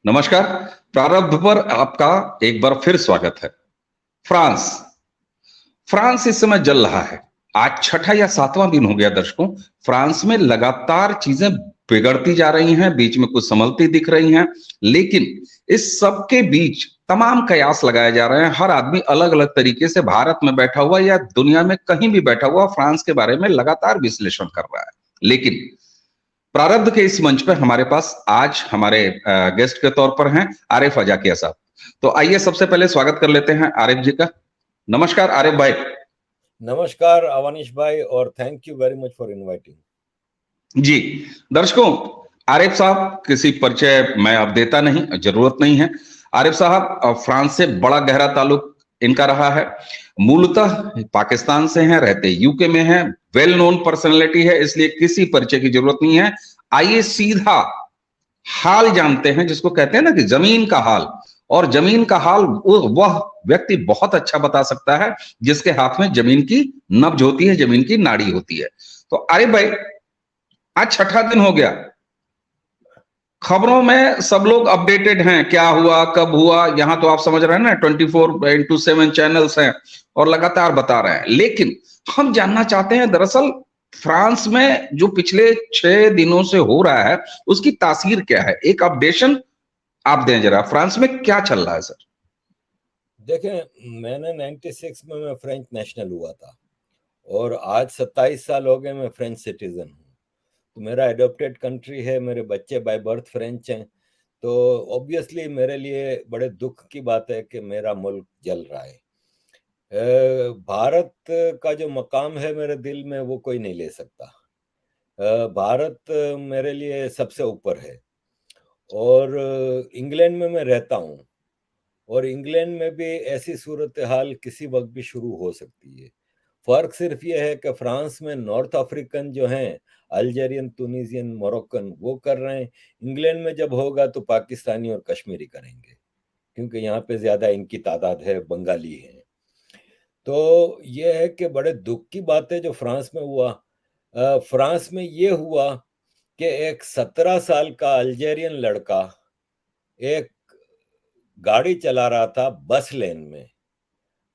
नमस्कार। प्रारब्ध पर आपका एक बार फिर स्वागत है। फ्रांस फ्रांस इस समय जल रहा है। आज छठा या सातवां दिन हो गया दर्शकों। फ्रांस में लगातार चीजें बिगड़ती जा रही हैं, बीच में कुछ संभलती दिख रही हैं, लेकिन इस सब के बीच तमाम कयास लगाए जा रहे हैं। हर आदमी अलग अलग तरीके से भारत में बैठा हुआ या दुनिया में कहीं भी बैठा हुआ फ्रांस के बारे में लगातार विश्लेषण कर रहा है। लेकिन प्रारब्ध के इस मंच पर हमारे पास आज हमारे गेस्ट के तौर पर हैं आरिफ अजाकिया साहब। तो आइए सबसे पहले स्वागत कर लेते हैं आरिफ जी का। नमस्कार आरिफ भाई। नमस्कार अवानिश भाई और thank you very much for inviting. जी दर्शकों, आरिफ साहब किसी परिचय मैं अब देता नहीं, जरूरत नहीं है। आरिफ साहब फ्रांस से बड़ा गहरा ताल्लुक इनका रहा है। मूलतः पाकिस्तान से हैं, रहते यूके में हैं, वेल नोन पर्सनैलिटी है, इसलिए किसी परिचय की जरूरत नहीं है। आइए सीधा हाल जानते हैं, जिसको कहते हैं ना कि जमीन का हाल। और जमीन का हाल वह व्यक्ति बहुत अच्छा बता सकता है जिसके हाथ में जमीन की नब्ज होती है, जमीन की नाड़ी होती है। तो अरे भाई, आज छठा दिन हो गया। खबरों में सब लोग अपडेटेड हैं, क्या हुआ कब हुआ, यहां तो आप समझ रहे हैं ना, 24/7 चैनल्स हैं और लगातार बता रहे हैं। लेकिन हम जानना चाहते हैं दरअसल फ्रांस में जो पिछले 6 दिनों से हो रहा है उसकी तासीर क्या है। एक अपडेशन आप दें जरा, फ्रांस में क्या चल रहा है सर। देखें, मैंने 96 में मैं फ्रेंच नेशनल हुआ था और आज 27 साल हो गए मैं फ्रेंच सिटीजन हूँ। तो मेरा एडॉप्टेड कंट्री है, मेरे बच्चे बाय बर्थ फ्रेंच हैं। तो ऑब्वियसली मेरे लिए बड़े दुख की बात है कि मेरा मुल्क जल रहा है। भारत का जो मकाम है मेरे दिल में वो कोई नहीं ले सकता। भारत मेरे लिए सबसे ऊपर है। और इंग्लैंड में मैं रहता हूँ और इंग्लैंड में भी ऐसी सूरत हाल किसी वक्त भी शुरू हो सकती है। फर्क सिर्फ ये है कि फ्रांस में नॉर्थ अफ्रीकन जो हैं, अल्जेरियन, तुनिसियन, मोरक्कन, वो कर रहे हैं। इंग्लैंड में जब होगा तो पाकिस्तानी और कश्मीरी करेंगे, क्योंकि यहाँ पे ज्यादा इनकी तादाद है, बंगाली है। तो ये है कि बड़े दुख की बात है जो फ्रांस में हुआ। फ्रांस में ये हुआ कि एक 17 साल का अल्जेरियन लड़का एक गाड़ी चला रहा था बस लेन में।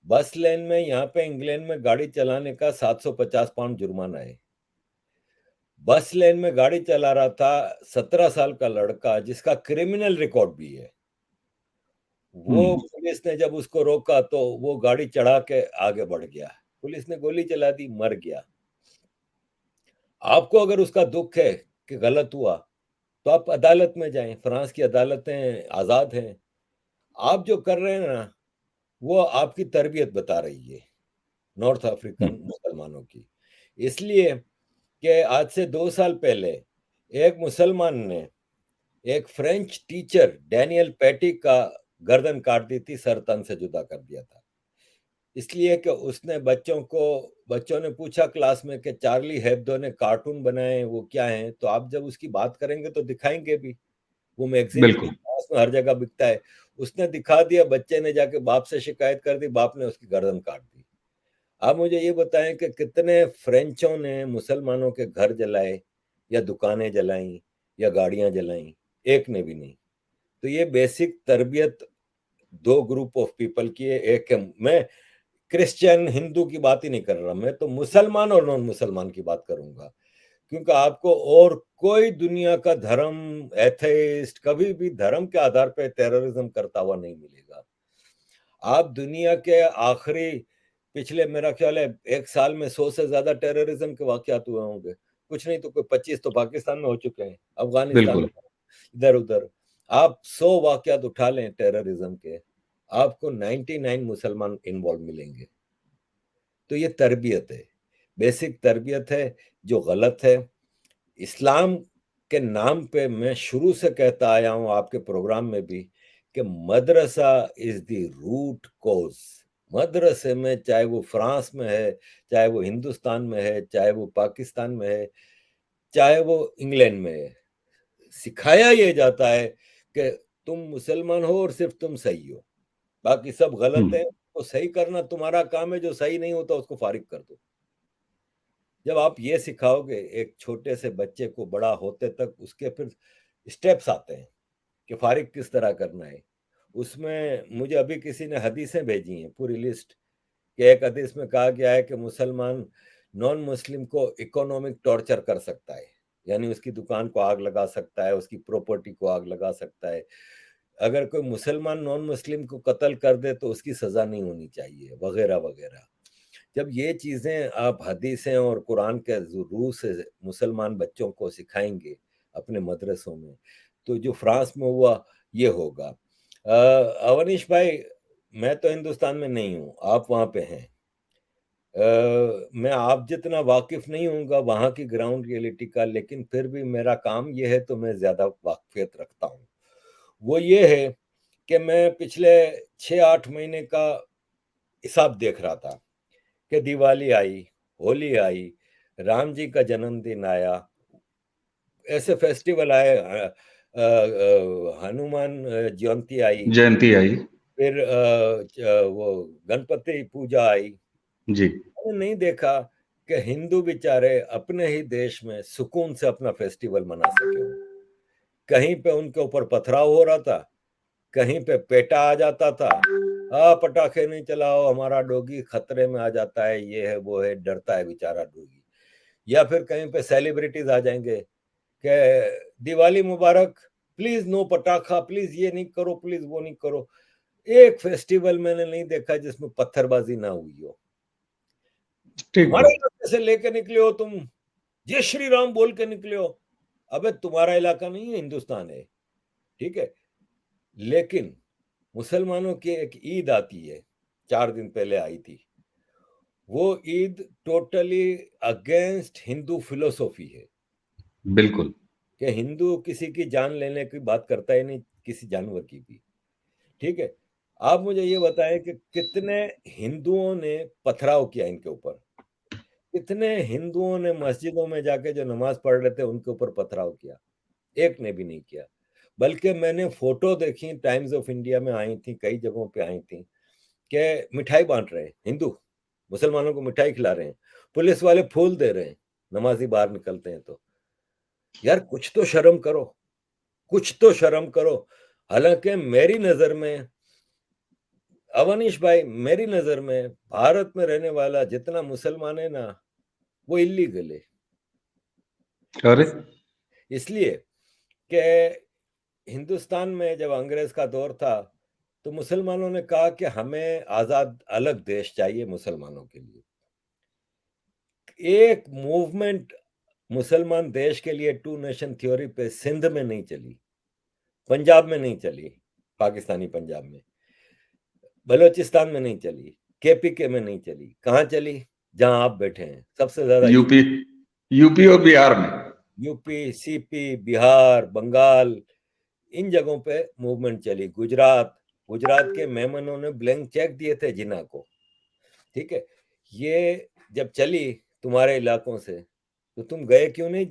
बस लेन में यहाँ पे इंग्लैंड में गाड़ी चलाने का 750 पाउंड जुर्माना है। बस लेन में गाड़ी चला रहा था 17 साल का लड़का जिसका क्रिमिनल रिकॉर्ड भी है। वो हम्म। पुलिस ने जब उसको रोका तो वो गाड़ी चढ़ा के आगे बढ़ गया। पुलिस ने गोली चला दी, मर गया। आपको अगर उसका दुख है कि गलत हुआ तो आप अदालत में जाएं। फ्रांस की अदालतें आजाद हैं। आप जो कर रहे हैं ना, वो आपकी तरबियत बता रही है नॉर्थ अफ्रीकन हम्म। मुसलमानों की। इसलिए कि आज से 2 साल पहले एक मुसलमान ने एक फ्रेंच टीचर डैनियल पैटी का गर्दन काट दी थी, सर तन से जुदा कर दिया था। इसलिए कि उसने बच्चों ने पूछा क्लास में कि चार्ली हेब्दो ने कार्टून बनाए, वो क्या हैं? तो आप जब उसकी बात करेंगे तो दिखाएंगे भी। वो मैगजीन्स भी बिल्कुल। फ्रांस में हर जगह बिकता है। उसने दिखा दिया, बच्चे ने जाके बाप से शिकायत कर दी, बाप ने उसकी गर्दन काट दी। आप मुझे ये बताएं कि कितने फ्रेंचों ने मुसलमानों के घर जलाए या दुकानें जलाई या गाड़ियां जलाई? एक ने भी नहीं। तो ये बेसिक तरबियत दो ग्रुप ऑफ पीपल की है। एक है, मैं क्रिश्चियन हिंदू की बात ही नहीं कर रहा, मैं तो मुसलमान और नॉन मुसलमान की बात करूंगा। क्योंकि आपको और कोई दुनिया का धर्म, एथेइस्ट, कभी भी धर्म के आधार पर टेररिज्म करता हुआ नहीं मिलेगा। आप दुनिया के आखिरी पिछले मेरा ख्याल है 1 साल में 100 से ज्यादा टेररिज्म के वाकयात हुए होंगे। कुछ नहीं तो कोई 25 तो पाकिस्तान में हो चुके हैं, अफगानिस्तान बिल्कुल। में, इधर उधर। आप 100 वाकयात उठा लें टेररिज्म के, आपको 99 मुसलमान इन्वॉल्व मिलेंगे। तो ये तरबियत है, बेसिक तरबियत है जो गलत है। इस्लाम के नाम पे मैं शुरू से कहता आया हूं आपके प्रोग्राम में भी कि मदरसा इज द रूट कॉज। मदरसे में, चाहे वो फ्रांस में है, चाहे वो हिंदुस्तान में है, चाहे वो पाकिस्तान में है, चाहे वो इंग्लैंड में है, सिखाया ये जाता है कि तुम मुसलमान हो और सिर्फ तुम सही हो, बाकी सब गलत हम्म। है। तो सही करना तुम्हारा काम है, जो सही नहीं होता उसको फारिग कर दो। जब आप ये सिखाओगे एक छोटे से बच्चे को, बड़ा होते तक उसके फिर स्टेप्स आते हैं। कि फारिग किस तरह करना है। उसमें मुझे अभी किसी ने हदीसें भेजी हैं, पूरी लिस्ट, कि एक हदीस में कहा गया है कि मुसलमान नॉन मुस्लिम को इकोनॉमिक टॉर्चर कर सकता है, यानी उसकी दुकान को आग लगा सकता है, उसकी प्रॉपर्टी को आग लगा सकता है। अगर कोई मुसलमान नॉन मुस्लिम को कत्ल कर दे तो उसकी सजा नहीं होनी चाहिए, वगैरह वगैरह। जब ये चीजें आप हदीसें और कुरान के रूह से मुसलमान बच्चों को सिखाएंगे अपने मदरसों में, तो जो फ्रांस में हुआ ये होगा। अवनीश भाई, मैं तो हिंदुस्तान में नहीं हूँ, आप वहां पे हैं। मैं आप जितना वाकिफ नहीं हूँगा वहां की ग्राउंड रियलिटी का, लेकिन फिर भी मेरा काम ये है तो मैं ज्यादा वाकफियत रखता हूँ। वो ये है कि मैं पिछले 6-8 महीने का हिसाब देख रहा था कि दिवाली आई, होली आई, राम जी का जन्मदिन आया, ऐसे फेस्टिवल आए, हनुमान जयंती आई, जयंती आई। फिर वो गणपति पूजा आई। जी। मैंने नहीं देखा कि हिंदू बेचारे अपने ही देश में सुकून से अपना फेस्टिवल मना सके। कहीं पे उनके ऊपर पथराव हो रहा था, कहीं पे पेटा आ जाता था, पटाखे नहीं चलाओ, हमारा डॉगी खतरे में आ जाता है, ये है वो है, डरता है बेचारा डॉगी। या फिर कहीं पे सेलिब्रिटीज आ जाएंगे कि दिवाली मुबारक, प्लीज नो पटाखा, प्लीज ये नहीं करो, प्लीज वो नहीं करो। एक फेस्टिवल मैंने नहीं देखा जिसमें पत्थरबाजी ना हुई हो। ठीक हमारे बात। इलाके से लेके निकले हो तुम, जय श्री राम बोल के निकले हो। अबे तुम्हारा इलाका नहीं है, हिंदुस्तान है, ठीक है। लेकिन मुसलमानों की एक ईद आती है, 4 दिन पहले आई थी। वो Eid totally against Hindu philosophy है बिल्कुल। कि हिंदू किसी की जान लेने की बात करता ही नहीं, किसी जानवर की भी, ठीक है। आप मुझे ये बताएं कि कितने हिंदुओं ने पथराव किया इनके ऊपर, कितने हिंदुओं ने मस्जिदों में जाके जो नमाज पढ़ रहे थे उनके ऊपर पथराव किया? एक ने भी नहीं किया। बल्कि मैंने फोटो देखी, टाइम्स ऑफ इंडिया में आई थी, कई जगहों पे आई थी, कि मिठाई बांट रहे हैं हिंदू, मुसलमानों को मिठाई खिला रहे हैं, पुलिस वाले फूल दे रहे हैं नमाजी बाहर निकलते हैं तो। यार कुछ तो शर्म करो, कुछ तो शर्म करो। हालांकि मेरी नजर में, अवनीश भाई, मेरी नजर में भारत में रहने वाला जितना मुसलमान है ना, वो इलीगल है। अरे। इस, इसलिए कि हिंदुस्तान में जब अंग्रेज का दौर था तो मुसलमानों ने कहा कि हमें आजाद अलग देश चाहिए मुसलमानों के लिए। एक मूवमेंट मुसलमान देश के लिए टू नेशन थ्योरी पे सिंध में नहीं चली, पंजाब में नहीं चली, पाकिस्तानी पंजाब में, बलूचिस्तान में नहीं चली, केपीके में नहीं चली। कहाँ चली? जहां आप बैठे हैं, सबसे ज्यादा यूपी, यूपी और बिहार में। यूपी, सीपी, बिहार, बंगाल, इन जगहों पे मूवमेंट चली। गुजरात, गुजरात के मेमनों ने ब्लैंक चेक दिए थे जिन्ना को, ठीक है। ये जब चली तुम्हारे इलाकों से तो तुम गए क्यों नहीं?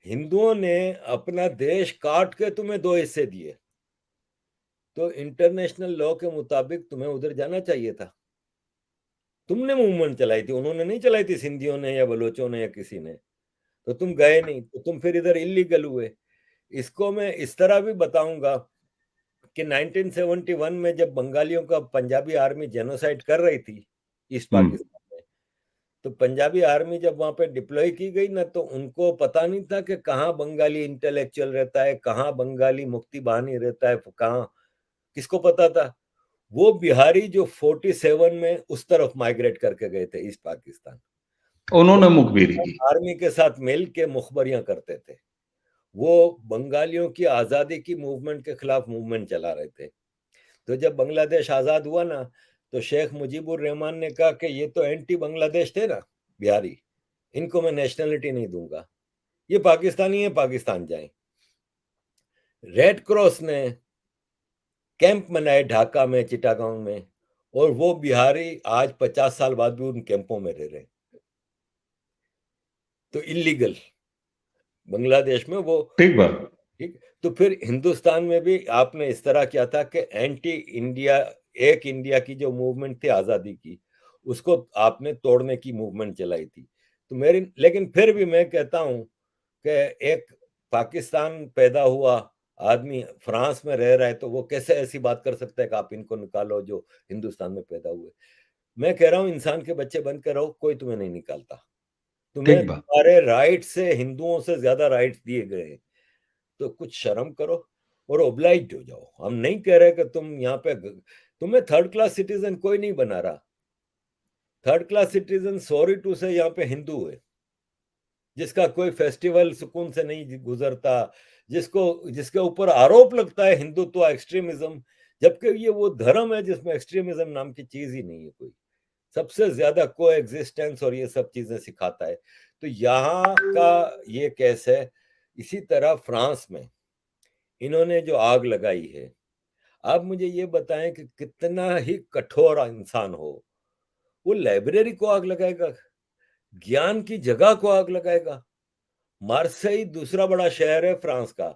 हिंदुओं ने अपना देश काट के तुम्हें दो हिस्से दिए, तो इंटरनेशनल लॉ के मुताबिक तुम्हें उधर जाना चाहिए था। तुमने मूवमेंट चलाई थी, उन्होंने नहीं चलाई थी, सिंधियों ने या बलोचों ने या किसी ने। तो तुम गए नहीं, तो तुम फिर इधर इलीगल हुए। इसको मैं इस तरह भी बताऊंगा कि 1971 में जब बंगालियों का पंजाबी आर्मी जेनोसाइड कर रही थी ईस्ट हम्म। पाकिस्तान में, तो पंजाबी आर्मी जब वहां पे डिप्लॉय की गई ना, तो उनको पता नहीं था कि कहाँ बंगाली इंटेलेक्चुअल रहता है, कहाँ बंगाली मुक्ति बानी रहता है, कहाँ, किसको पता था? वो बिहारी जो 47 में उस तरफ माइग्रेट करके गए थे ईस्ट पाकिस्तान, वो उन्होंने मुखबिरी की। आर्मी के साथ मिल के मुखबरियां करते थे। वो बंगालियों की आजादी की मूवमेंट के खिलाफ मूवमेंट चला रहे थे। तो जब बांग्लादेश आजाद हुआ ना, तो शेख मुजीबुर रहमान ने कहा कि ये तो एंटी बांग्लादेश थे ना बिहारी, इनको मैं नेशनलिटी नहीं दूंगा, ये पाकिस्तानी है, पाकिस्तान जाए। रेड क्रॉस ने कैंप बनाए ढाका में, चिटागांव में, और वो बिहारी आज 50 साल बाद भी उन कैंपों में रह रहे हैं। तो इलीगल बांग्लादेश में वो, ठीक बात। ठीक। तो फिर हिंदुस्तान में भी आपने इस तरह किया था कि एंटी इंडिया, एक इंडिया की जो मूवमेंट थी आजादी की, उसको आपने तोड़ने की मूवमेंट चलाई थी। तो लेकिन फिर भी मैं कहता हूं कि एक पाकिस्तान पैदा हुआ आदमी फ्रांस में रह रहा है तो वो कैसे ऐसी बात कर सकता है कि आप इनको निकालो जो हिंदुस्तान में पैदा हुए। मैं कह रहा हूँ इंसान के बच्चे बन के रहो, कोई तुम्हें नहीं निकालता। तुम्हें ठीक बात। तुम्हारे राइट से हिंदुओं से ज्यादा राइट्स दिए गए हैं, तो कुछ शर्म करो और ओब्लाइज हो जाओ। हम नहीं कह रहे कि तुम यहाँ पे तुम्हें थर्ड क्लास सिटीजन कोई नहीं बना रहा। Third class citizen sorry to say यहाँ पे हिंदू है, जिसका कोई फेस्टिवल सुकून से नहीं गुजरता, जिसको जिसके ऊपर आरोप लगता है हिंदुत्व एक्सट्रीमिज्म, जबकि ये वो धर्म है जिसमें एक्सट्रीमिज्म नाम की चीज ही नहीं है कोई। सबसे ज्यादा को एग्जिस्टेंस और ये सब चीजें सिखाता है। तो यहाँ का ये केस है। इसी तरह फ्रांस में इन्होंने जो आग लगाई है, आप मुझे ये बताएं कि कितना ही कठोर इंसान हो, वो लाइब्रेरी को आग लगाएगा, ज्ञान की जगह को आग लगाएगा। मार्सेई दूसरा बड़ा शहर है फ्रांस का,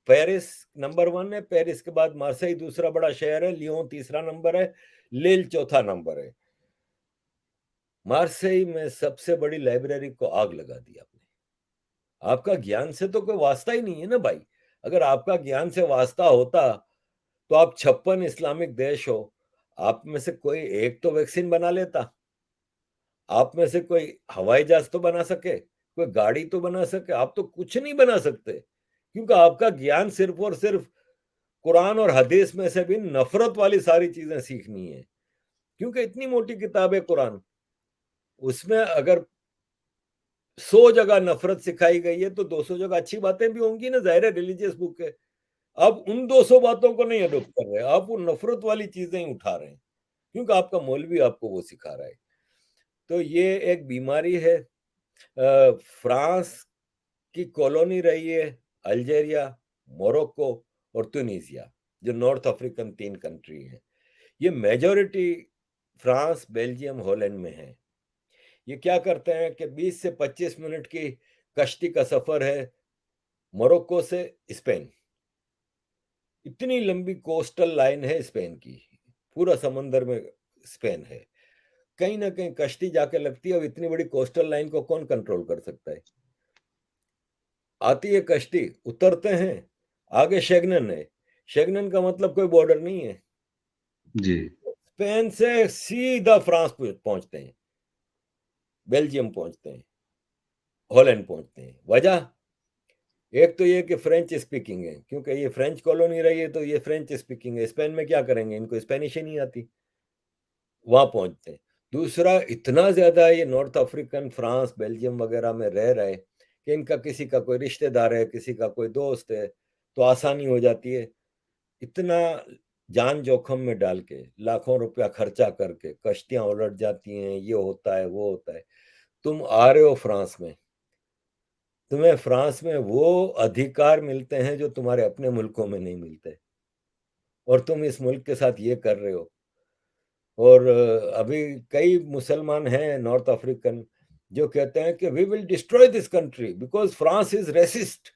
पेरिस नंबर 1 है, पेरिस के बाद मार्सेई दूसरा बड़ा शहर है, लियोन तीसरा नंबर है, लील चौथा नंबर है। मार्सेई में सबसे बड़ी लाइब्रेरी को आग लगा दी आपने। आपका ज्ञान से तो कोई वास्ता ही नहीं है ना भाई। अगर आपका ज्ञान से वास्ता होता तो आप 56 इस्लामिक देश हो, आप में से कोई एक तो वैक्सीन बना लेता, आप में से कोई हवाई जहाज तो बना सके, कोई गाड़ी तो बना सके। आप तो कुछ नहीं बना सकते, क्योंकि आपका ज्ञान सिर्फ और सिर्फ कुरान और हदीस में से भी नफरत वाली सारी चीजें सीखनी है। क्योंकि इतनी मोटी किताब है कुरान, उसमें अगर 100 जगह नफरत सिखाई गई है तो 200 जगह अच्छी बातें भी होंगी ना, जाहिर है रिलीजियस बुक है। आप उन 200 बातों को नहीं अडोप्ट कर रहे, आप वो नफरत वाली चीजें ही उठा रहे हैं, क्योंकि आपका मौलवी आपको वो सिखा रहा है। तो ये एक बीमारी है। फ्रांस की कॉलोनी रही है अल्जेरिया, मोरक्को और तुनिसिया, जो नॉर्थ अफ्रीकन 3 कंट्री हैं। ये मेजॉरिटी फ्रांस, बेल्जियम, हॉलैंड में है। ये क्या करते हैं कि 20 से 25 मिनट की कश्ती का सफर है मोरक्को से स्पेन। इतनी लंबी कोस्टल लाइन है स्पेन की, पूरा समंदर में स्पेन है। कहीं ना कहीं कश्ती जाके लगती है। अब इतनी बड़ी कोस्टल लाइन को कौन कंट्रोल कर सकता है। आती है कश्ती, उतरते हैं, आगे शेगनन है। शेगनन का मतलब कोई बॉर्डर नहीं है। जी। स्पेन से सीधा फ्रांस पहुंचते हैं, बेल्जियम पहुंचते हैं, हॉलैंड पहुंचते हैं। वजह एक तो ये कि फ्रेंच स्पीकिंग है, क्योंकि ये फ्रेंच कॉलोनी रही है तो ये फ्रेंच स्पीकिंग है। स्पेन में क्या करेंगे, इनको स्पेनिश ही नहीं आती, वहां पहुंचते हैं। दूसरा, इतना ज्यादा ये नॉर्थ अफ्रीकन फ्रांस, बेल्जियम वगैरह में रह रहे कि इनका किसी का कोई रिश्तेदार है, किसी का कोई दोस्त है, तो आसानी हो जाती है। इतना जान जोखिम में डाल के, लाखों रुपया खर्चा करके कश्तियां उलट जाती हैं, ये होता है वो होता है। तुम आ रहे हो फ्रांस में, तुम्हें फ्रांस में वो अधिकार मिलते हैं जो तुम्हारे अपने मुल्कों में नहीं मिलते, और तुम इस मुल्क के साथ ये कर रहे हो। और अभी कई मुसलमान हैं नॉर्थ अफ्रीकन जो कहते हैं कि we will destroy this country because France is racist.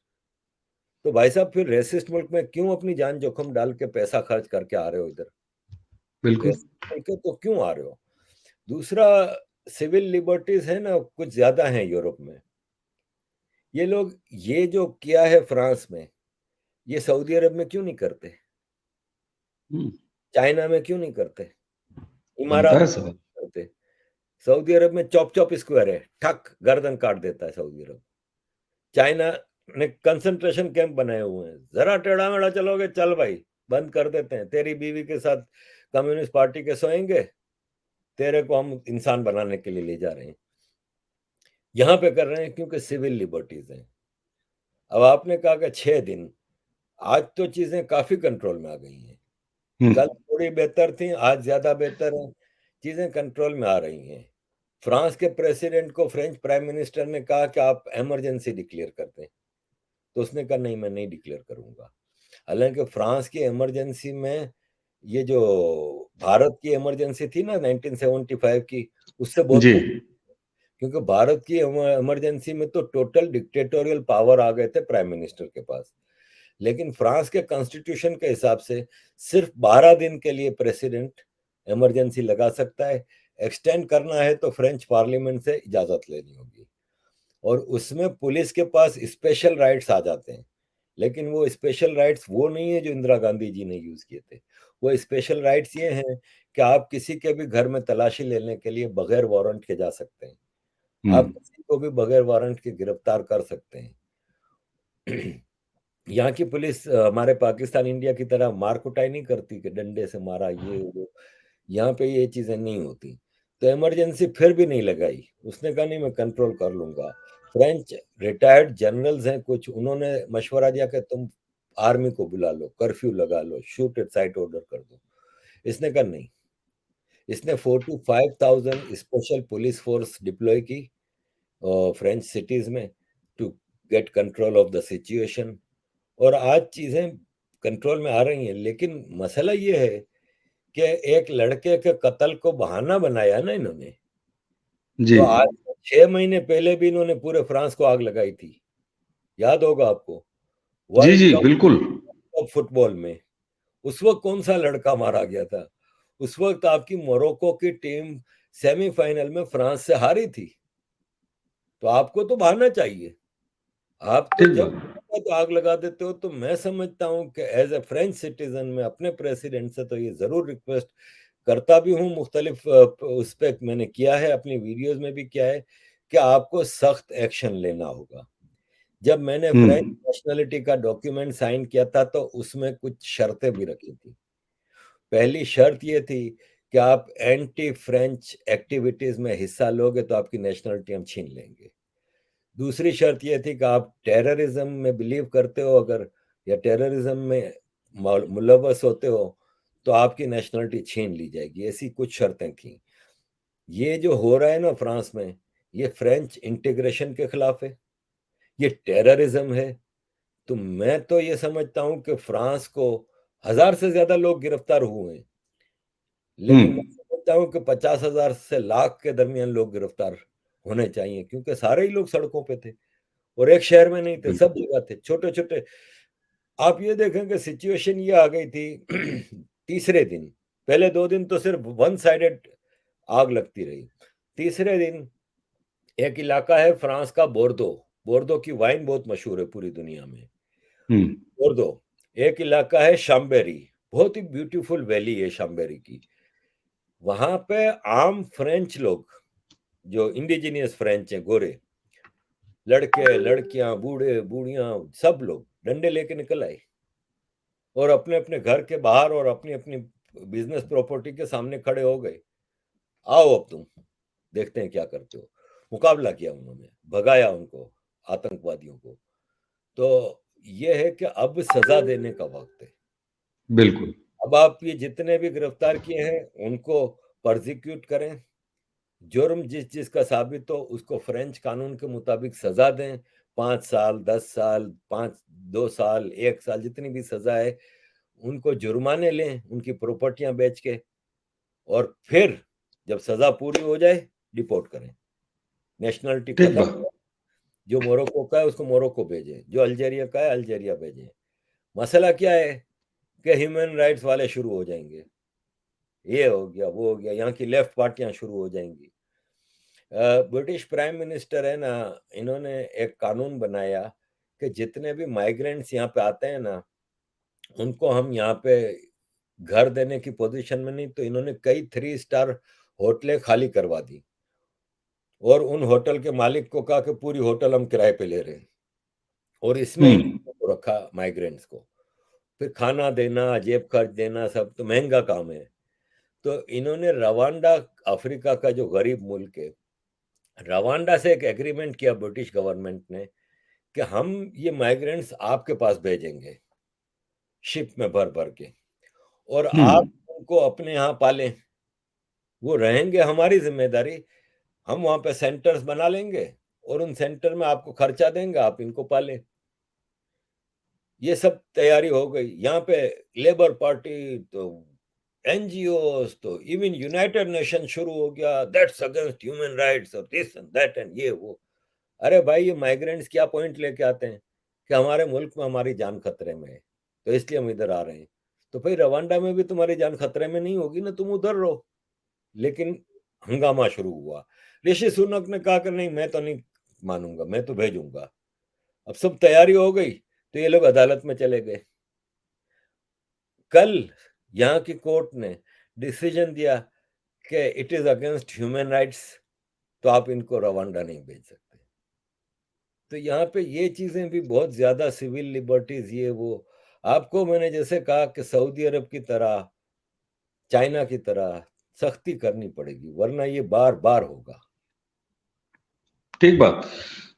तो भाई साहब, फिर रेसिस्ट मुल्क में क्यों अपनी जान जोखिम डाल के पैसा खर्च करके आ रहे हो इधर। बिल्कुल। रेसिस्ट मुल्क है तो क्यों आ रहे हो। दूसरा, सिविल लिबर्टीज है ना, कुछ ज्यादा है यूरोप में। ये लोग ये जो किया है फ्रांस में, ये सऊदी अरब में क्यों नहीं करते, हम्म, चाइना में क्यों नहीं करते, बनता इमारात है में क्यों सवाल। नहीं करते। सऊदी अरब में चॉप चॉप स्क्वायर है, ठक गर्दन काट देता है सऊदी अरब। चाइना ने कंसंट्रेशन कैंप बनाए हुए हैं, जरा टेढ़ा मेढ़ा चलोगे चल भाई, बंद कर देते हैं। तेरी बीवी के साथ कम्युनिस्ट पार्टी के सोएंगे, तेरे को हम इंसान बनाने के लिए ले जा रहे हैं। यहां पे कर रहे हैं क्योंकि सिविल लिबर्टीज हैं। अब आपने कहा कि 6 दिन, आज तो चीजें काफी कंट्रोल में आ गई हैं। कल हम्म। थोड़ी बेहतर थी, आज ज्यादा बेहतर है, चीजें कंट्रोल में आ रही हैं। फ्रांस के प्रेसिडेंट को फ्रेंच प्राइम मिनिस्टर ने कहा कि आप इमरजेंसी डिक्लेयर कर दें, तो उसने कहा नहीं, मैं नहीं डिक्लेयर करूंगा। हालांकि फ्रांस की इमरजेंसी में ये जो भारत की इमरजेंसी थी ना 1975 की, उससे बहुत जी। क्योंकि भारत की इमरजेंसी में तो टोटल डिक्टेटोरियल पावर आ गए थे प्राइम मिनिस्टर के पास। लेकिन फ्रांस के कॉन्स्टिट्यूशन के हिसाब से सिर्फ 12 दिन के लिए प्रेसिडेंट इमरजेंसी लगा सकता है। एक्सटेंड करना है तो फ्रेंच पार्लियामेंट से इजाजत लेनी होगी, और उसमें पुलिस के पास स्पेशल राइट्स आ जाते हैं। लेकिन वो स्पेशल राइट्स वो नहीं है जो इंदिरा गांधी जी ने यूज किए थे। वो स्पेशल राइट्स ये हैं कि आप किसी के भी घर में तलाशी लेने के लिए बगैर वारंट के जा सकते हैं। आप हम्म। किसी को भी बगैर वारंट के गिरफ्तार कर सकते हैं। यहाँ की पुलिस हमारे पाकिस्तान इंडिया की तरह मार कुटाई नहीं करती कि डंडे से मारा ये वो। यहाँ पे ये चीजें नहीं होती। तो इमरजेंसी फिर भी नहीं लगाई। उसने कहा नहीं मैं कंट्रोल कर लूंगा। फ्रेंच रिटायर्ड जनरल्स हैं कुछ, उन्होंने मशवरा दिया कि तुम आर्मी को बुला लो, कर्फ्यू लगा लो, शूट एट साइट ऑर्डर कर दो। इसने कहा नहीं। इसने 45,000 स्पेशल पुलिस फोर्स डिप्लॉय की फ्रेंच सिटीज में to get control of the situation. और आज चीजें कंट्रोल में आ रही हैं। लेकिन मसला ये है कि एक लड़के के कत्ल को बहाना बनाया ना इन्होंने। जी तो आज से 6 महीने पहले भी इन्होंने पूरे फ्रांस को आग लगाई थी, याद होगा आपको, जी वर्ल्ड जी कप बिल्कुल। ऑफ फुटबॉल में। उस वक्त कौन सा लड़का मारा गया था? उस वक्त आपकी मोरक्को की टीम सेमीफाइनल में फ्रांस से हारी थी। तो आपको तो बहाना चाहिए। आप तो ठीक जब बात। तो आग लगा देते हो। तो मैं समझता हूं कि एज ए फ्रेंच सिटीजन में अपने प्रेसिडेंट से तो ये जरूर रिक्वेस्ट करता भी हूँ, मुख्तलिफ उस पर मैंने किया है, अपनी वीडियोस में भी किया है, कि आपको सख्त एक्शन लेना होगा। जब मैंने फ्रेंच हम्म। नेशनलिटी का डॉक्यूमेंट साइन किया था तो उसमें कुछ शर्तें भी रखी थी। पहली शर्त ये थी कि आप एंटी फ्रेंच एक्टिविटीज में हिस्सा लोगे तो आपकी नेशनलिटी हम छीन लेंगे। दूसरी शर्त यह थी कि आप टेररिज्म में बिलीव करते हो अगर, या टेररिज्म में मुलव्वस होते हो, तो आपकी नेशनलिटी छीन ली जाएगी। ऐसी कुछ शर्तें थी। ये जो हो रहा है ना फ्रांस में, ये फ्रेंच इंटीग्रेशन के खिलाफ है, ये टेररिज्म है। तो मैं तो ये समझता हूं कि फ्रांस को 1,000 से ज्यादा लोग गिरफ्तार हुए हैं। लेकिन मैं हम्म। समझता हूं कि 50,000 से लाख के दरमियान लोग गिरफ्तार होने चाहिए, क्योंकि सारे ही लोग सड़कों पे थे। और एक शहर में नहीं थे, सब बिल्कुल। जगह थे, छोटे छोटे। आप ये देखेंगे सिचुएशन ये आ गई थी तीसरे दिन। पहले 2 दिन तो सिर्फ वन साइडेड आग लगती रही। तीसरे दिन एक इलाका है फ्रांस का, बोर्दो। बोर्दो की वाइन बहुत मशहूर है पूरी दुनिया में। हम्म। बोर्दो। एक इलाका है शाम्बेरी, बहुत ही ब्यूटीफुल वैली है शाम्बेरी की। वहां पे आम फ्रेंच लोग, जो इंडिजिनियस फ्रेंच हैं, गोरे, लड़के लड़कियां बूढ़े बूढ़ियां, सब लोग डंडे लेके निकल आए और अपने अपने घर के बाहर और अपनी अपनी बिजनेस प्रॉपर्टी के सामने खड़े हो गए। आओ अब तुम देखते हैं क्या करते हो। मुकाबला किया उन्होंने, भगाया उनको, आतंकवादियों को। तो ये है कि अब सजा देने का वक्त है। बिल्कुल। अब आप ये जितने भी गिरफ्तार किए हैं उनको प्रोसिक्यूट करें। जुर्म जिस जिसका साबित हो उसको फ्रेंच कानून के मुताबिक सजा दें। 5 साल, 10 साल, 2 साल, 1 साल, जितनी भी सजा है, उनको जुर्माने लें उनकी प्रॉपर्टियां बेच के। और फिर जब सजा पूरी हो जाए, डिपोर्ट करें, नेशनलिटी ठीक खत्म। बात। जो मोरक्को का है उसको मोरक्को भेजें, जो अल्जीरिया का है अल्जीरिया भेजें। मसला क्या है कि ह्यूमन राइट्स वाले शुरू हो जाएंगे। ये हो गया, वो हो गया, यहाँ की लेफ्ट पार्टियां शुरू हो जाएंगी। ब्रिटिश प्राइम मिनिस्टर है ना, इन्होंने एक कानून बनाया कि जितने भी माइग्रेंट्स यहाँ पे आते हैं ना, उनको हम यहाँ पे घर देने की पोजीशन में नहीं, तो इन्होंने कई 3 स्टार होटलें खाली करवा दी और उन होटल के मालिक को कहा कि पूरी होटल हम किराए पे ले रहे हैं। और इसमें इन हम्म। लोगों को रखा माइग्रेंट्स को। फिर खाना देना, जेब खर्च देना, सब तो महंगा काम है। तो इन्होंने रवांडा, अफ्रीका का जो गरीब मुल्क है, रवांडा से एक एग्रीमेंट किया ब्रिटिश गवर्नमेंट ने कि हम ये माइग्रेंट्स आपके पास भेजेंगे शिप में भर भर के, और आप हम्म। उनको अपने यहाँ पालें। वो रहेंगे, हमारी जिम्मेदारी। हम वहां पे सेंटर्स बना लेंगे और उन सेंटर में आपको खर्चा देंगे, आप इनको पालें। ये सब तैयारी हो गई यहाँ पे। लेबर पार्टी तो, एनजीओस तो, इवन यूनाइटेड नेशन शुरू हो गया, दैट्स अगेंस्ट ह्यूमन राइट्स और दिस एंड दैट एंड ये वो। अरे भाई, ये माइग्रेंट्स क्या पॉइंट लेके आते हैं कि हमारे मुल्क में हमारी जान खतरे में है तो इसलिए हम इधर आ रहे हैं। तो भाई रवांडा में भी तुम्हारी जान खतरे में नहीं होगी ना, तुम उधर रहो। लेकिन हंगामा शुरू हुआ। ऋषि सुनक ने कहा कि नहीं, मैं तो नहीं मानूंगा, मैं तो भेजूंगा। अब सब तैयारी हो गई। तो ये लोग अदालत में चले गए। कल यहाँ की कोर्ट ने डिसीजन दिया कि it is against human rights, तो आप इनको रवांडा नहीं भेज सकते। तो यहाँ पे ये चीजें भी बहुत ज्यादा, सिविल लिबर्टीज ये वो, आपको मैंने जैसे कहा कि सऊदी अरब की तरह, चाइना की तरह सख्ती करनी पड़ेगी, वरना ये बार बार होगा। ठीक बात।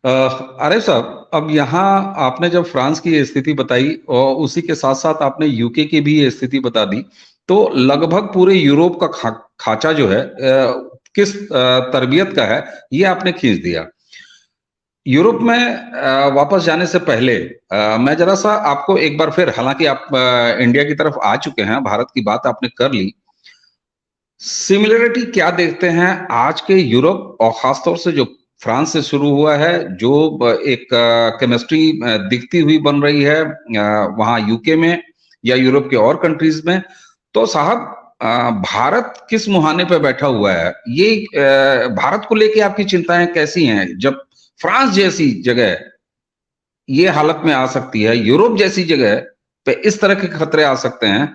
आरिफ साहब, अब यहाँ आपने जब फ्रांस की ये स्थिति बताई और उसी के साथ साथ आपने यूके की भी ये स्थिति बता दी, तो लगभग पूरे यूरोप का खाचा जो है किस तरबियत का है, ये आपने खींच दिया। यूरोप में वापस जाने से पहले मैं जरा सा आपको एक बार फिर, हालांकि आप इंडिया की तरफ आ चुके हैं, भारत की बात आपने कर ली, सिमिलरिटी क्या देखते हैं आज के यूरोप और खासतौर से जो फ्रांस से शुरू हुआ है, जो एक केमिस्ट्री दिखती हुई बन रही है वहां यूके में या यूरोप के और कंट्रीज में। तो साहब, भारत किस मुहाने पे बैठा हुआ है? ये भारत को लेके आपकी चिंताएं कैसी हैं जब फ्रांस जैसी जगह ये हालत में आ सकती है, यूरोप जैसी जगह पे इस तरह के खतरे आ सकते हैं,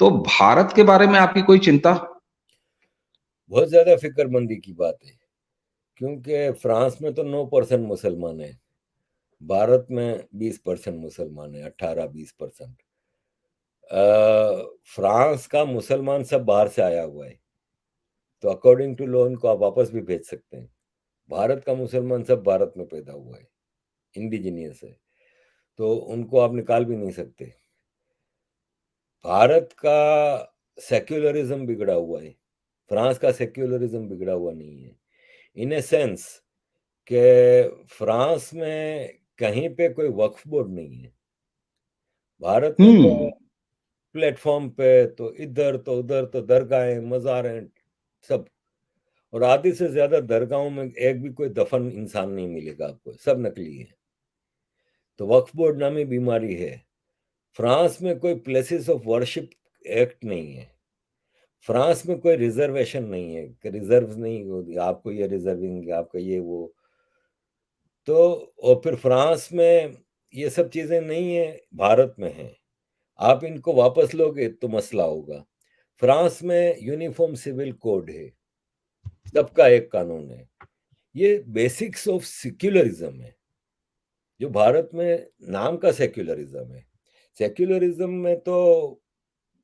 तो भारत के बारे में आपकी कोई चिंता? बहुत ज्यादा फिक्रमंदी की बात है, क्योंकि फ्रांस में तो 9% मुसलमान है, भारत में 20% मुसलमान है, 18-20%। फ्रांस का मुसलमान सब बाहर से आया हुआ है, तो अकॉर्डिंग टू लॉ उनको आप वापस भी भेज सकते हैं। भारत का मुसलमान सब भारत में पैदा हुआ है, इंडिजिनियस है, तो उनको आप निकाल भी नहीं सकते। भारत का सेक्युलरिज्म बिगड़ा हुआ है, फ्रांस का सेक्युलरिज्म बिगड़ा हुआ नहीं है। इन ए सेंस कि फ्रांस में कहीं पे कोई वक्फ बोर्ड नहीं है। भारत में तो हम्म। प्लेटफॉर्म पे तो इधर तो उधर तो दरगाहें, मजार हैं, सब। और आधी से ज्यादा दरगाहों में एक भी कोई दफन इंसान नहीं मिलेगा आपको, सब नकली है। तो वक्फ बोर्ड नामी बीमारी है। फ्रांस में कोई प्लेसेस ऑफ वर्शिप एक्ट नहीं है। फ्रांस में कोई रिजर्वेशन नहीं है कि रिजर्व नहीं होती, आपको ये रिजर्विंग, आपका ये वो। तो और फिर फ्रांस में ये सब चीजें नहीं है, भारत में है। आप इनको वापस लोगे तो मसला होगा। फ्रांस में यूनिफॉर्म सिविल कोड है, सबका एक कानून है। ये बेसिक्स ऑफ सेक्युलरिज्म है, जो भारत में नाम का सेक्युलरिज्म है। सेक्युलरिज्म में तो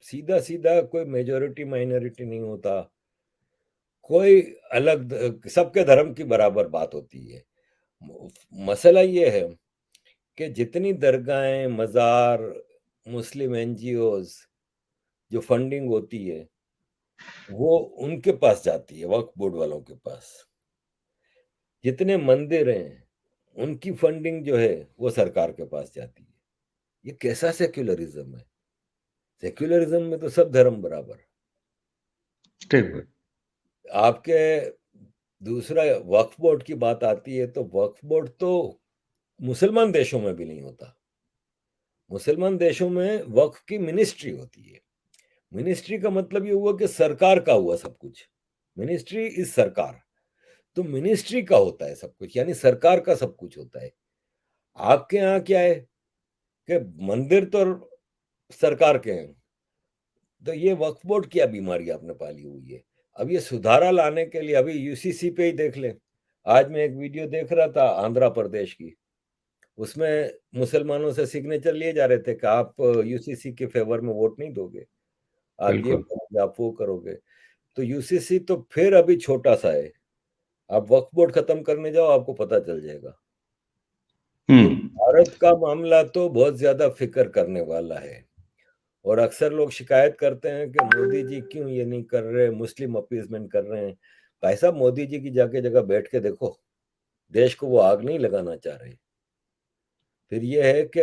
सीधा सीधा कोई मेजोरिटी माइनॉरिटी नहीं होता, कोई अलग, सबके धर्म की बराबर बात होती है। मसला ये है कि जितनी दरगाहें, मजार, मुस्लिम एनजीओज जो फंडिंग होती है, वो उनके पास जाती है, वक्फ बोर्ड वालों के पास। जितने मंदिर हैं उनकी फंडिंग जो है वो सरकार के पास जाती है। ये कैसा सेक्युलरिज्म है? सेक्युलरिज्म में तो सब धर्म बराबर। ठीक है। आपके दूसरा वक्फ बोर्ड की बात आती है, तो वक्फ बोर्ड तो मुसलमान देशों में भी नहीं होता। मुसलमान देशों में वक्फ की मिनिस्ट्री होती है। मिनिस्ट्री का मतलब ये हुआ कि सरकार का हुआ सब कुछ। मिनिस्ट्री इज सरकार। तो मिनिस्ट्री का होता है सब कुछ, यानी सरकार का सब कुछ होता है। आपके यहाँ क्या है कि मंदिर तो सरकार के हैं, तो ये वक्फ बोर्ड क्या बीमारी आपने पाली हुई है? अब ये सुधारा लाने के लिए अभी यूसीसी पे ही देख लें। आज मैं एक वीडियो देख रहा था आंध्र प्रदेश की, उसमें मुसलमानों से सिग्नेचर लिए जा रहे थे कि आप यूसीसी के फेवर में वोट नहीं दोगे, आप ये बिल्कुल। करोगे, आप वो करोगे। तो यूसीसी तो फिर अभी छोटा सा है। आप वक्फ बोर्ड खत्म करने जाओ, आपको पता चल जाएगा। तो हम्म। भारत का मामला तो बहुत ज्यादा फिक्र करने वाला है। और अक्सर लोग शिकायत करते हैं कि मोदी जी क्यों ये नहीं कर रहे, मुस्लिम अपीजमेंट कर रहे हैं। भाई साहब, मोदी जी की जाके जगह बैठ के देखो, देश को वो आग नहीं लगाना चाह रहे। फिर ये है कि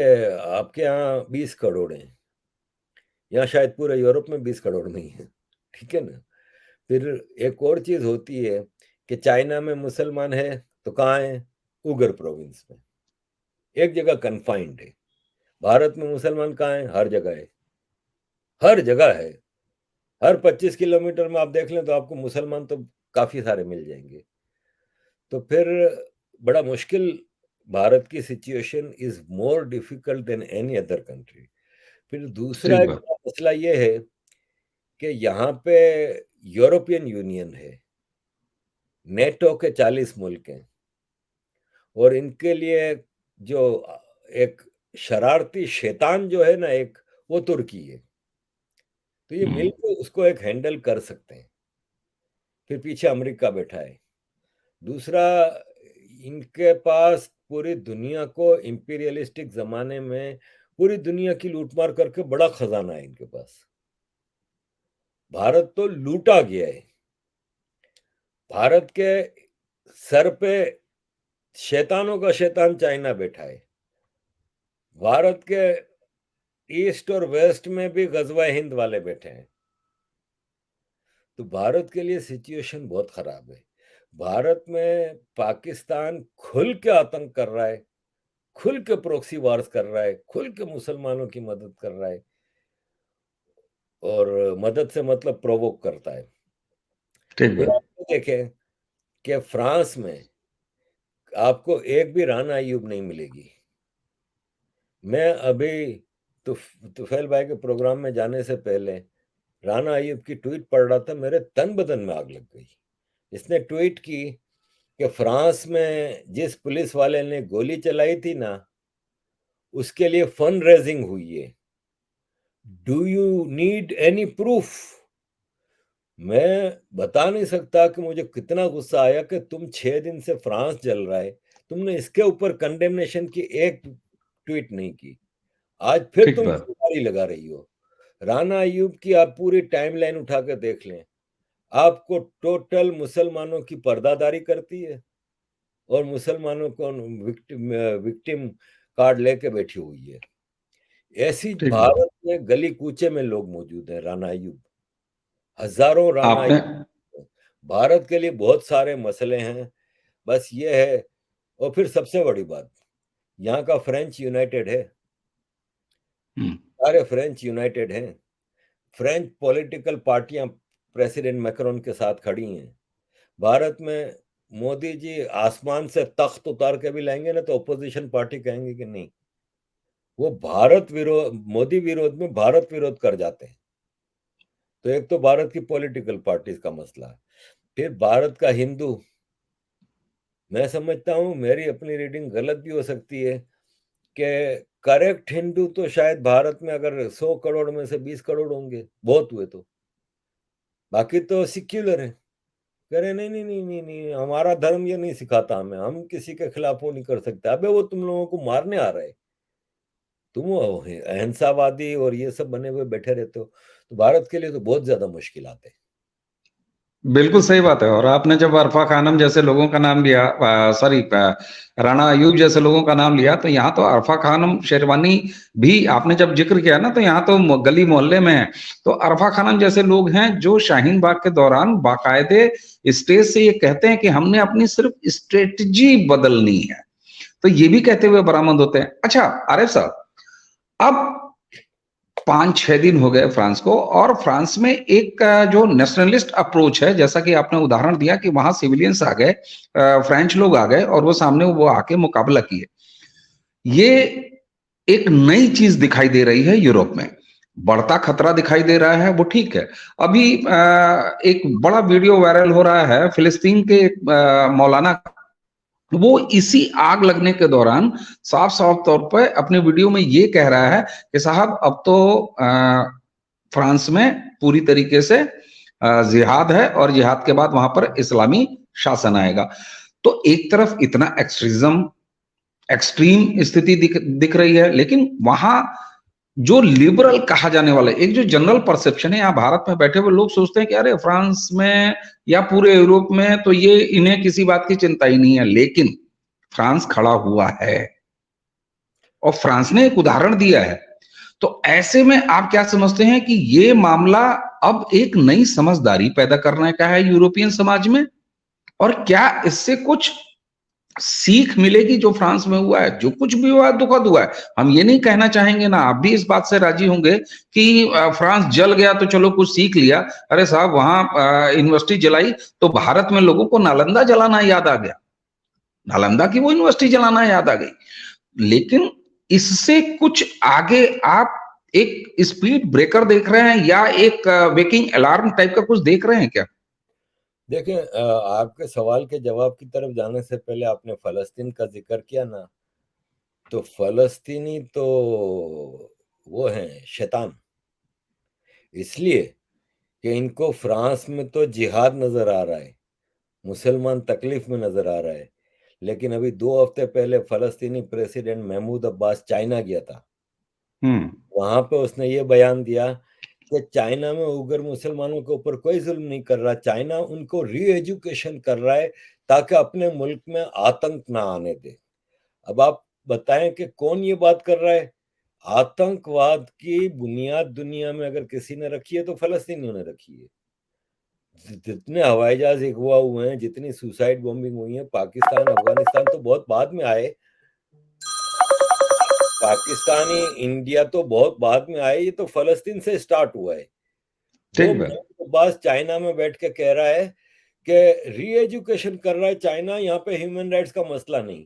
आपके यहाँ 20 करोड़ हैं, यहाँ शायद पूरे यूरोप में 20 करोड़ नहीं है। ठीक है ना? फिर एक और चीज होती है कि चाइना में मुसलमान है तो कहाँ है? उगर प्रोविंस में, एक जगह कन्फाइंड है। भारत में मुसलमान कहाँ है? हर जगह है, हर जगह है। हर 25 किलोमीटर में आप देख लें तो आपको मुसलमान तो काफी सारे मिल जाएंगे। तो फिर बड़ा मुश्किल भारत की situation is more difficult than any other country. फिर दूसरा ठीक एक बात। बड़ा मसला ये है कि यहाँ पे यूरोपियन यूनियन है, नेटो के 40 मुल्क हैं, और इनके लिए जो एक शरारती शैतान जो है ना एक, वो तुर्की है। तो ये हम्म, मिलकर उसको एक हैंडल कर सकते हैं। फिर पीछे अमेरिका बैठा है। दूसरा, इनके पास पूरी दुनिया को इंपीरियलिस्टिक जमाने में पूरी दुनिया की लूटमार करके बड़ा खजाना है इनके पास। भारत तो लूटा गया है। भारत के सर पे शैतानों का शैतान चाइना बैठा है। भारत के ईस्ट और वेस्ट में भी गजवा हिंद वाले बैठे हैं। तो भारत के लिए सिचुएशन बहुत खराब है। भारत में पाकिस्तान खुल के आतंक कर रहा है, खुल के प्रॉक्सी वार्स कर रहा है, खुल के मुसलमानों की मदद कर रहा है, और मदद से मतलब प्रोवोक करता है। ठीक फिर बात। आप देखें कि फ्रांस में आपको एक भी राना अय्यूब नहीं मिलेगी। मैं अभी तुफैल भाई के प्रोग्राम में जाने से पहले राना अय्यूब की ट्वीट पढ़ रहा था, मेरे तन बदन में आग लग गई। इसने ट्वीट की कि फ्रांस में जिस पुलिस वाले ने गोली चलाई थी ना, उसके लिए फंड रेजिंग हुई है। Do you need any proof? मैं बता नहीं सकता कि मुझे कितना गुस्सा आया कि तुम 6 दिन से फ्रांस जल रहा है, तुमने इसके ऊपर कंडेमनेशन की एक ट्वीट नहीं की। आज फिर ठीक तुम बात। चिंगारी लगा रही हो। राना अय्यूब की आप पूरी टाइमलाइन उठा कर देख लें, आपको टोटल मुसलमानों की पर्दादारी करती है, और मुसलमानों को विक्टिम कार्ड लेके बैठी हुई है। ऐसी ठीक बात। भारत में गली कूचे में लोग मौजूद हैं, राना अय्यूब, हजारों राना आपने अय्यूब। भारत के लिए बहुत सारे मसले हैं, बस ये है। और फिर सबसे बड़ी बात, यहाँ का फ्रेंच यूनाइटेड है, हम्म, सारे फ्रेंच यूनाइटेड हैं। फ्रेंच पॉलिटिकल पार्टियां प्रेसिडेंट मैक्रोन के साथ खड़ी हैं। भारत में मोदी जी आसमान से तख्त उतार के भी लाएंगे ना, तो ऑपोजिशन पार्टी कहेंगे कि नहीं, वो भारत विरोध, मोदी विरोध में भारत विरोध कर जाते हैं। तो एक तो भारत की पॉलिटिकल पार्टीज का मसला है। फिर भारत का हिंदू, मैं समझता हूँ, मेरी अपनी रीडिंग गलत भी हो सकती है, कि करेक्ट हिंदू तो शायद भारत में अगर 100 करोड़ में से 20 करोड़ होंगे, बहुत हुए तो। बाकी तो सिक्युलर है, कह रहे नहीं नहीं नहीं नहीं नहीं, हमारा धर्म ये नहीं सिखाता हमें, हम किसी के खिलाफ वो नहीं कर सकते। अबे वो तुम लोगों को मारने आ रहा है, तुम वो अहिंसावादी और ये सब बने हुए बैठे रहते हो। तो भारत के लिए तो बहुत ज्यादा मुश्किल आते हैं। बिल्कुल सही बात है। और आपने जब अरफा खानम जैसे लोगों का नाम लिया, सॉरी, राणा अयूब जैसे लोगों का नाम लिया, तो यहाँ तो अरफा खानम शेरवानी भी आपने जब जिक्र किया ना, तो यहाँ तो गली मोहल्ले में है। तो अरफा खानम जैसे लोग हैं जो शाहीन बाग के दौरान बाकायदे स्टेज से ये कहते हैं कि हमने अपनी सिर्फ स्ट्रेटजी बदलनी है, तो ये भी कहते हुए बरामद होते हैं। अच्छा आरिफ साहब, अब 5-6 दिन हो गए फ्रांस को, और फ्रांस में एक जो नेशनलिस्ट अप्रोच है, जैसा कि आपने उदाहरण दिया कि वहां सिविलियंस आ गए, फ्रेंच लोग आ गए और वो सामने वो आके मुकाबला किए, ये एक नई चीज दिखाई दे रही है यूरोप में। बढ़ता खतरा दिखाई दे रहा है, वो ठीक है। अभी एक बड़ा वीडियो वायरल हो रहा है फिलिस्तीन के मौलाना, वो इसी आग लगने के दौरान साफ साफ तौर पर अपने वीडियो में ये कह रहा है कि साहब अब तो फ्रांस में पूरी तरीके से जिहाद है, और जिहाद के बाद वहां पर इस्लामी शासन आएगा। तो एक तरफ इतना एक्सट्रीम स्थिति दिख रही है, लेकिन वहां जो लिबरल कहा जाने वाला एक जो जनरल परसेप्शन है, यहाँ भारत में बैठे हुए लोग सोचते हैं कि अरे फ्रांस में या पूरे यूरोप में तो ये इन्हें किसी बात की चिंता ही नहीं है, लेकिन फ्रांस खड़ा हुआ है और फ्रांस ने एक उदाहरण दिया है। तो ऐसे में आप क्या समझते हैं कि ये मामला अब एक नई समझदारी पैदा करने का है यूरोपियन समाज में, और क्या इससे कुछ सीख मिलेगी जो फ्रांस में हुआ है? जो कुछ भी हुआ है दुखद हुआ है, हम ये नहीं कहना चाहेंगे ना, आप भी इस बात से राजी होंगे कि फ्रांस जल गया तो चलो कुछ सीख लिया। अरे साहब, वहां यूनिवर्सिटी जलाई तो भारत में लोगों को नालंदा जलाना याद आ गया। नालंदा की वो यूनिवर्सिटी जलाना याद आ गई। लेकिन इससे कुछ आगे आप एक स्पीड ब्रेकर देख रहे हैं या एक वेकिंग अलार्म टाइप का कुछ देख रहे हैं क्या? देखिए, आपके सवाल के जवाब की तरफ जाने से पहले आपने फलस्तीन का जिक्र किया ना, तो फलस्तीनी तो वो हैं शैतान, इसलिए कि इनको फ्रांस में तो जिहाद नजर आ रहा है, मुसलमान तकलीफ में नजर आ रहा है। लेकिन अभी 2 हफ्ते पहले फलस्तीनी प्रेसिडेंट महमूद अब्बास चाइना गया था। हम्म। वहां पे उसने ये बयान दिया कि चाइना में उगर मुसलमानों के ऊपर कोई जुल्म नहीं कर रहा, चाइना उनको री एजुकेशन कर रहा है ताकि अपने मुल्क में आतंक ना आने दे। अब आप बताएं कि कौन ये बात कर रहा है? आतंकवाद की बुनियाद दुनिया में अगर किसी ने रखी है तो फलस्तीनियों ने रखी है। जितने हवाई जहाज अगवा हुए हैं, जितनी सुसाइड बॉम्बिंग हुई है, पाकिस्तान अफगानिस्तान तो बहुत बाद में आए, पाकिस्तानी इंडिया तो बहुत बाद में आए, ये तो फलस्तीन से स्टार्ट हुआ है। वो ठीक है। बस चाइना में बैठ के कह रहा है कि री एजुकेशन कर रहा है चाइना, यहाँ पे ह्यूमन राइट्स का मसला नहीं।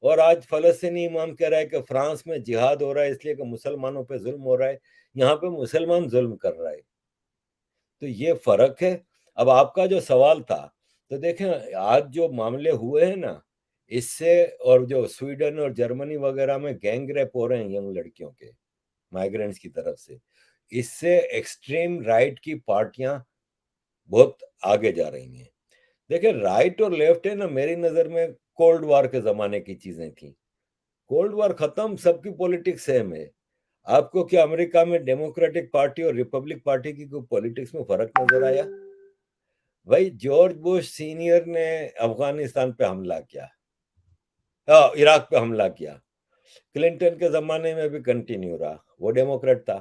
और आज फलस्तीनी इमाम कह रहा है कि फ्रांस में जिहाद हो रहा है इसलिए कि मुसलमानों पे जुल्म हो रहा है, यहाँ पे मुसलमान जुल्म कर रहा है। तो ये फर्क है। अब आपका जो सवाल था, तो देखें आज जो मामले हुए हैं ना, इससे और जो स्वीडन और जर्मनी वगैरह में गैंग रेप हो रहे हैं यंग लड़कियों के, माइग्रेंट्स की तरफ से, इससे एक्सट्रीम राइट की पार्टियां बहुत आगे जा रही हैं। देखिए राइट और लेफ्ट है ना, मेरी नजर में कोल्ड वॉर के जमाने की चीजें थी। कोल्ड वॉर खत्म, सबकी पॉलिटिक्स सेम है। आपको क्या अमेरिका में डेमोक्रेटिक पार्टी और रिपब्लिक पार्टी की कोई पॉलिटिक्स में फर्क नजर आया? भाई जॉर्ज बुश सीनियर ने अफगानिस्तान पे हमला किया, इराक पे हमला किया, क्लिंटन के जमाने में भी कंटिन्यू रहा, वो डेमोक्रेट था।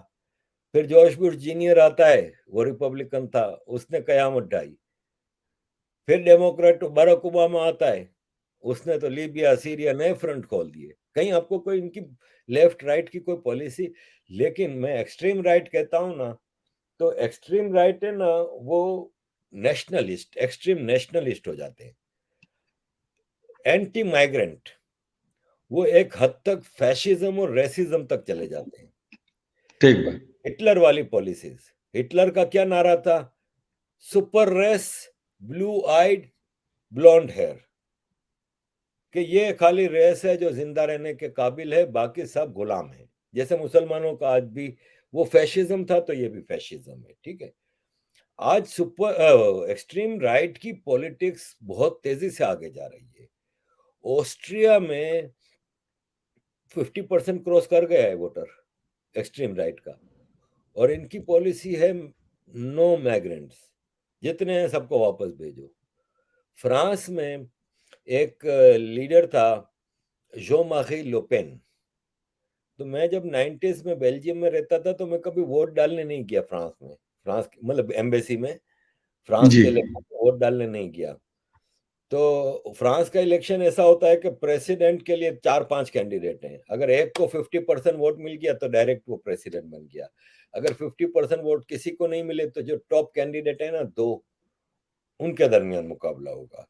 फिर जॉर्ज बुश जूनियर आता है, वो रिपब्लिकन था, उसने कयामत ढाई। फिर डेमोक्रेट बराक ओबामा आता है, उसने तो लीबिया सीरिया नए फ्रंट खोल दिए। कहीं आपको कोई इनकी लेफ्ट राइट की कोई पॉलिसी? लेकिन मैं एक्सट्रीम राइट कहता हूं ना, तो एक्सट्रीम राइट है ना, वो नेशनलिस्ट, एक्सट्रीम नेशनलिस्ट हो जाते हैं, एंटी माइग्रेंट, वो एक हद तक फैशिज्म और रेसिज्म तक चले जाते हैं। ठीक है। हिटलर वाली पॉलिसीज, हिटलर का क्या नारा था? Super race, blue eyed, blonde hair, कि ये खाली रेस है जो जिंदा रहने के काबिल है, बाकी सब गुलाम है। जैसे मुसलमानों का आज भी वो फैशिज्म था, तो ये भी फैशिज्म है। ठीक है, आज सुपर एक्सट्रीम राइट की पॉलिटिक्स बहुत तेजी से आगे जा रही है। ऑस्ट्रिया में 50% क्रॉस कर गया है वोटर एक्सट्रीम राइट का, और इनकी पॉलिसी है नो मैग्रेंट्स, जितने हैं सबको वापस भेजो। फ्रांस में एक लीडर था, जो मारी लोपेन। तो मैं जब 90s में बेल्जियम में रहता था, तो मैं कभी वोट डालने नहीं गया फ्रांस में, फ्रांस मतलब एम्बेसी में, फ्रांस जी। के इलेक्शन में वोट डालने नहीं गया। तो फ्रांस का इलेक्शन ऐसा होता है कि प्रेसिडेंट के लिए 4-5 कैंडिडेट हैं, अगर एक को 50% वोट मिल गया तो डायरेक्ट वो प्रेसिडेंट बन गया। अगर 50% वोट किसी को नहीं मिले तो जो टॉप कैंडिडेट है ना, दो, उनके दरमियान मुकाबला होगा।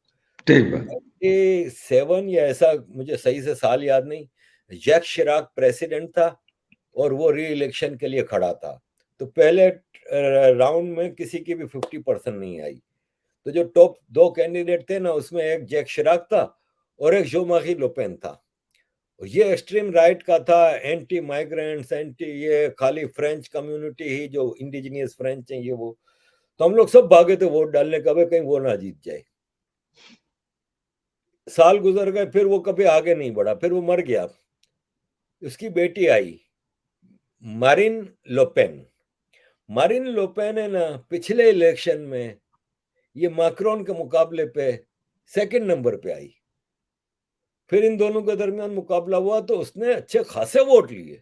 ठीक है। 97 या ऐसा, मुझे सही से साल याद नहीं, जैक शिराक प्रेसिडेंट था और वो री इलेक्शन के लिए खड़ा था। तो पहले राउंड में किसी की भी 50% नहीं आई। तो जो टॉप दो कैंडिडेट थे ना, उसमें एक जैक शिराक था और एक जो मारी लोपेन था। ये एक्सट्रीम राइट का था, एंटी माइग्रेंट्स, एंटी ये खाली फ्रेंच कम्युनिटी ही, जो इंडिजिनियस फ्रेंच हैं ये वो। तो हम लोग सब भागे थे वोट डालने का, कहीं वो ना जीत जाए। साल गुजर गए, फिर वो कभी आगे नहीं बढ़ा, फिर वो मर गया। उसकी बेटी आई, मारिन लोपेन। मारिन लोपेन है ना, पिछले इलेक्शन में ये मैक्रोन के मुकाबले पे सेकंड नंबर पे आई। फिर इन दोनों के दरमियान मुकाबला हुआ तो उसने अच्छे खासे वोट लिए।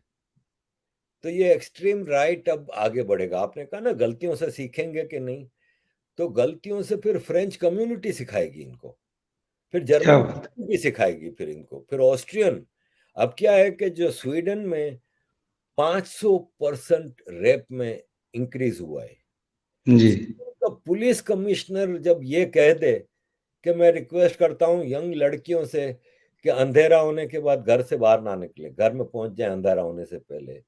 तो ये एक्सट्रीम राइट अब आगे बढ़ेगा। आपने कहा ना गलतियों से सीखेंगे कि नहीं, तो गलतियों से फिर फ्रेंच कम्युनिटी सिखाएगी इनको, फिर क्या जर्मन बात भी सिखाएगी फिर इनको, फिर ऑस्ट्रियन। अब क्या है कि जो स्वीडन में 500% रेप में इंक्रीज हुआ है, है। जी। तो पुलिस कमिश्नर जब ये कह दे कि मैं रिक्वेस्ट करता हूँ यंग लड़कियों से कि अंधेरा होने के बाद घर से बाहर ना निकले, घर में पहुंच जाए अंधेरा होने से पहले।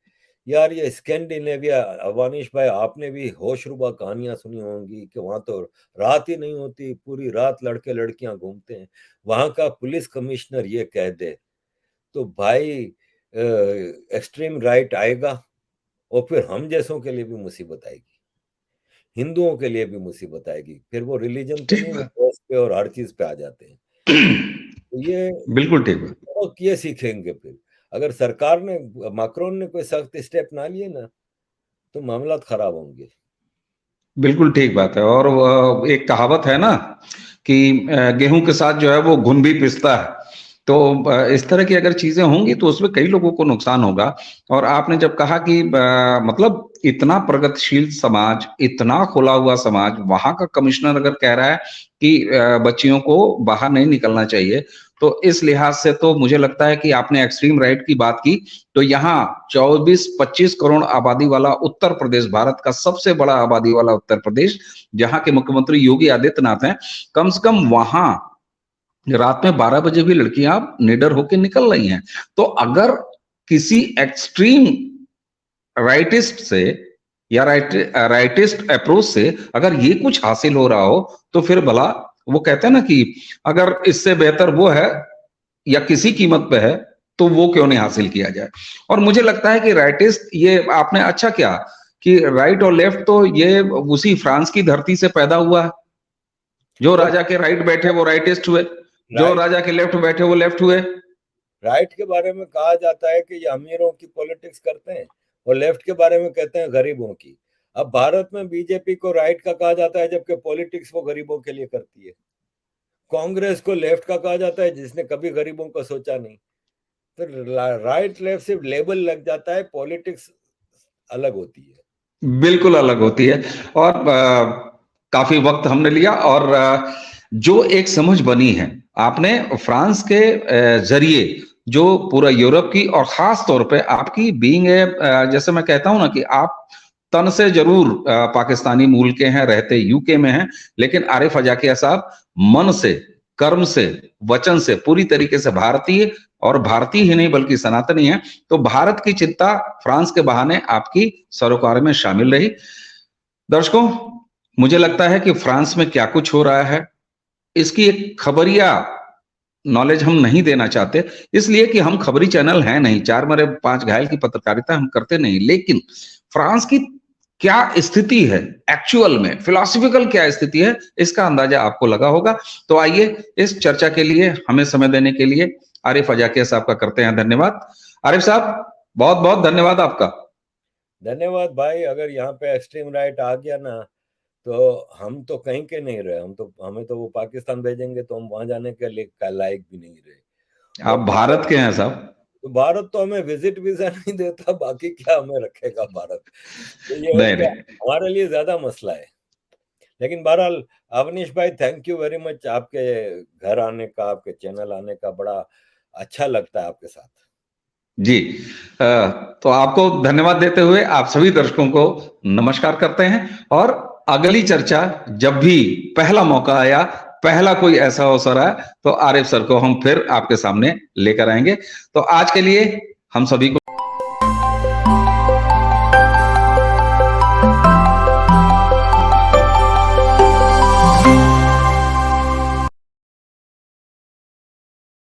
यार ये स्कैंडिनेविया, अवानीश भाई आपने भी होशरुबा कहानियां सुनी होंगी कि वहां तो रात ही नहीं होती, पूरी रात लड़के लड़कियां घूमते हैं। वहां का पुलिस कमिश्नर ये कह दे तो भाई एक्सट्रीम राइट आएगा और फिर हम जैसों के लिए भी मुसीबत आएगी, हिंदुओं के लिए भी मुसीबत आएगी। फिर वो रिलीजन पे ठीक नहीं, वो बात। ड्रेस पे और हर चीज पे आ जाते हैं। तो ये बिल्कुल ठीक बात। लोग ये सीखेंगे फिर। अगर सरकार ने, मैक्रोन ने कोई सख्त स्टेप ना लिए ना तो मामला खराब होंगे। बिल्कुल ठीक बात है। और एक कहावत है ना कि गेहूं के साथ जो है वो घुन भी पिसता है। तो इस तरह की अगर चीजें होंगी तो उसमें कई लोगों को नुकसान होगा। और आपने जब कहा कि मतलब इतना प्रगतिशील समाज, इतना खुला हुआ समाज, वहां का कमिश्नर अगर कह रहा है कि बच्चियों को बाहर नहीं निकलना चाहिए, तो इस लिहाज से तो मुझे लगता है कि आपने एक्सट्रीम राइट की बात की। तो यहाँ 24-25 करोड़ आबादी वाला उत्तर प्रदेश, भारत का सबसे बड़ा आबादी वाला उत्तर प्रदेश, जहां के मुख्यमंत्री योगी आदित्यनाथ हैं, कम से कम वहां रात में 12 बजे भी लड़कियां निडर होकर निकल रही हैं। तो अगर किसी एक्सट्रीम राइटिस्ट से या राइटिस्ट अप्रोच से अगर ये कुछ हासिल हो रहा हो, तो फिर भला, वो कहते हैं ना कि अगर इससे बेहतर वो है या किसी कीमत पे है तो वो क्यों नहीं हासिल किया जाए। और मुझे लगता है कि राइटिस्ट, ये आपने अच्छा किया कि राइट और लेफ्ट तो ये उसी फ्रांस की धरती से पैदा हुआ है। जो राजा के राइट बैठे वो राइटिस्ट हुए, जो राजा के लेफ्ट बैठे वो लेफ्ट हुए। राइट के बारे में कहा जाता है कि ये अमीरों की पॉलिटिक्स करते हैं और लेफ्ट के बारे में कहते हैं गरीबों की। अब भारत में बीजेपी को राइट का कहा जाता है जबकि पॉलिटिक्स वो गरीबों के लिए करती है। कांग्रेस को लेफ्ट का कहा जाता है जिसने कभी गरीबों को सोचा नहीं। तो राइट लेफ्ट सिर्फ लेबल लग जाता है, पॉलिटिक्स अलग होती है। बिल्कुल अलग होती है। और काफी वक्त हमने लिया और जो एक समझ बनी है आपने फ्रांस के जरिए, जो पूरा यूरोप की और खास तौर पे आपकी बीइंग जैसे मैं कहता हूं ना कि आप तन से जरूर पाकिस्तानी मूल के हैं, रहते यूके में हैं, लेकिन आरिफ अजाकिया साहब मन से, कर्म से, वचन से पूरी तरीके से भारतीय, और भारतीय ही नहीं बल्कि सनातनी है। तो भारत की चिंता फ्रांस के बहाने आपकी सरोकार में शामिल रही। दर्शकों, मुझे लगता है कि फ्रांस में क्या कुछ हो रहा है इसकी एक खबरिया नॉलेज हम नहीं देना चाहते, इसलिए कि हम खबरी चैनल हैं नहीं, 4 मरे 5 घायल की पत्रकारिता हम करते नहीं। लेकिन फ्रांस की क्या स्थिति है एक्चुअल में, फिलोसफिकल क्या स्थिति है, इसका अंदाजा आपको लगा होगा। तो आइए, इस चर्चा के लिए हमें समय देने के लिए आरिफ अजाकिया साहब का करते हैं धन्यवाद। आरिफ साहब, बहुत बहुत धन्यवाद आपका। धन्यवाद भाई। अगर यहाँ पे एक्सट्रीम राइट आ गया ना तो हम तो कहीं के नहीं रहे, हमें तो वो पाकिस्तान भेजेंगे तो हम वहां जाने के लिए लायक भी नहीं रहे। आप और भारत के हैं साहब। तो भारत तो हमें विजिट वीजा नहीं देता, बाकी क्या हमें रखेगा भारत। तो ये नहीं नहीं, हमारे लिए ज्यादा मसला है। लेकिन बहरहाल अवनीश भाई, थैंक यू वेरी मच। आपके घर आने का, आपके चैनल आने का बड़ा अच्छा लगता है आपके साथ। जी। तो आपको धन्यवाद देते हुए आप सभी दर्शकों को नमस्कार करते हैं। और अगली चर्चा जब भी पहला मौका आया, पहला कोई ऐसा अवसर आया, तो आरिफ सर को हम फिर आपके सामने लेकर आएंगे। तो आज के लिए हम सभी को